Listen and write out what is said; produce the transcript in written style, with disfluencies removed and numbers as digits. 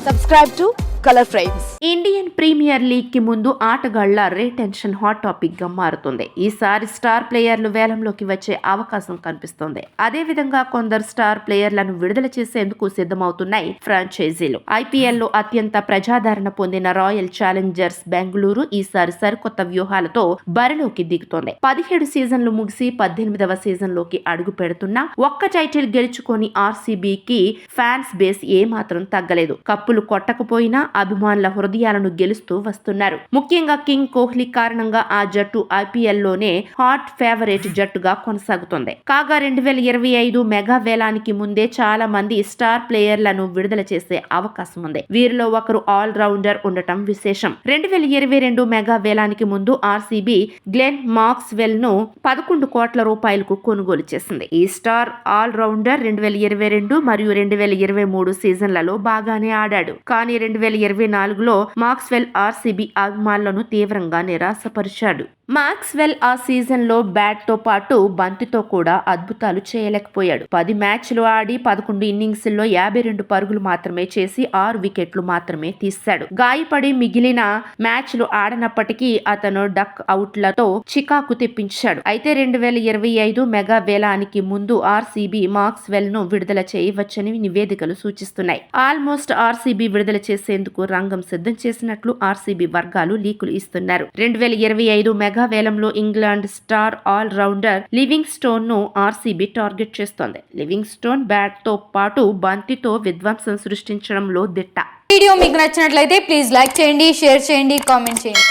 Subscribe to Color Frames. Indian premier league కి ముందు ఆటగాళ్ల రీటెన్షన్ హాట్ టాపిక్ గా మారుతుంది. ఈసారి స్టార్ ప్లేయర్లు వేలంలోకి వచ్చే అవకాశం కనిపిస్తోంది. అదేవిధంగా కొందరు స్టార్ ప్లేయర్లను విడుదల చేసేందుకు సిద్ధమవుతున్నాయి ఫ్రాంచైజీలు. ఐపీఎల్ లో అత్యంత ప్రజాదరణ పొందిన రాయల్ ఛాలెంజర్స్ బెంగళూరు ఈసారి సరికొత్త వ్యూహాలతో బరిలోకి దిగుతోంది. 17 సీజన్లు ముగిసి 18వ సీజన్ లోకి అడుగు పెడుతున్నా ఒక్క టైటిల్ గెలుచుకొని ఆర్సీబీకి ఫ్యాన్స్ బేస్ ఏమాత్రం తగ్గలేదు. కప్పులు కొట్టకపోయినా అభిమానుల హృదయాలను గెలుస్తూ వస్తున్నారు. ముఖ్యంగా కింగ్ కోహ్లీ కారణంగా ఆ జట్టు ఐపీఎల్ లోనే హాట్ ఫేవరెట్ జట్టుగా కొనసాగుతుంది. కాగా 2025 మెగా వేలానికి ముందే చాలా మంది స్టార్ ప్లేయర్లను విడుదల చేసే అవకాశం ఉంది. వీరిలో ఒకరు ఆల్ రౌండర్ ఉండటం విశేషం. 2022 మెగా వేలానికి ముందు ఆర్సీబీ గ్లెన్ మాక్స్వెల్ ను 11 కోట్ల రూపాయలకు కొనుగోలు చేసింది. ఈ స్టార్ ఆల్ రౌండర్ 2022 మరియు 2023 సీజన్లలో బాగానే ఆడాడు. కానీ 2024లో మాక్స్వెల్ ఆర్సీబీ అభిమానులను తీవ్రంగా నిరాశపరిచాడు. మాక్స్వెల్ ఆ సీజన్ లో బ్యాట్ తో పాటు బంతితో కూడా అద్భుతాలు చేయలేకపోయాడు. 10 మ్యాచ్లు ఆడి 11 ఇన్నింగ్స్ లో 52 పరుగులు మాత్రమే చేసి 6 వికెట్లు మాత్రమే తీశాడు. గాయపడి మిగిలిన మ్యాచ్లు ఆడనప్పటికీ అతను డక్ అవుట్లతో చికాకు తెప్పించాడు. అయితే 2025 మెగా వేలానికి ముందు ఆర్సీబీ మాక్స్వెల్ ను విడుదల చేయవచ్చని నివేదికలు సూచిస్తున్నాయి. ఆల్మోస్ట్ ఆర్సీబీ విడుదల చేసేందుకు రంగం సిద్ధం చేసినట్లు ఆర్సీబీ వర్గాలు లీకులు ఇస్తున్నారు. 2025 మెగా వేలంలో England star all rounder living stone ను ఆర్సీబీ టార్గెట్ చేస్తోంది. లివింగ్ స్టోన్ బ్యాట్ తో పాటు బంతితో విధ్వంసం సృష్టించడంలో దిట్ట. వీడియో మీకు నచ్చినట్లయితే ప్లీజ్ లైక్ చేయండి, షేర్ చేయండి, కామెంట్ చేయండి.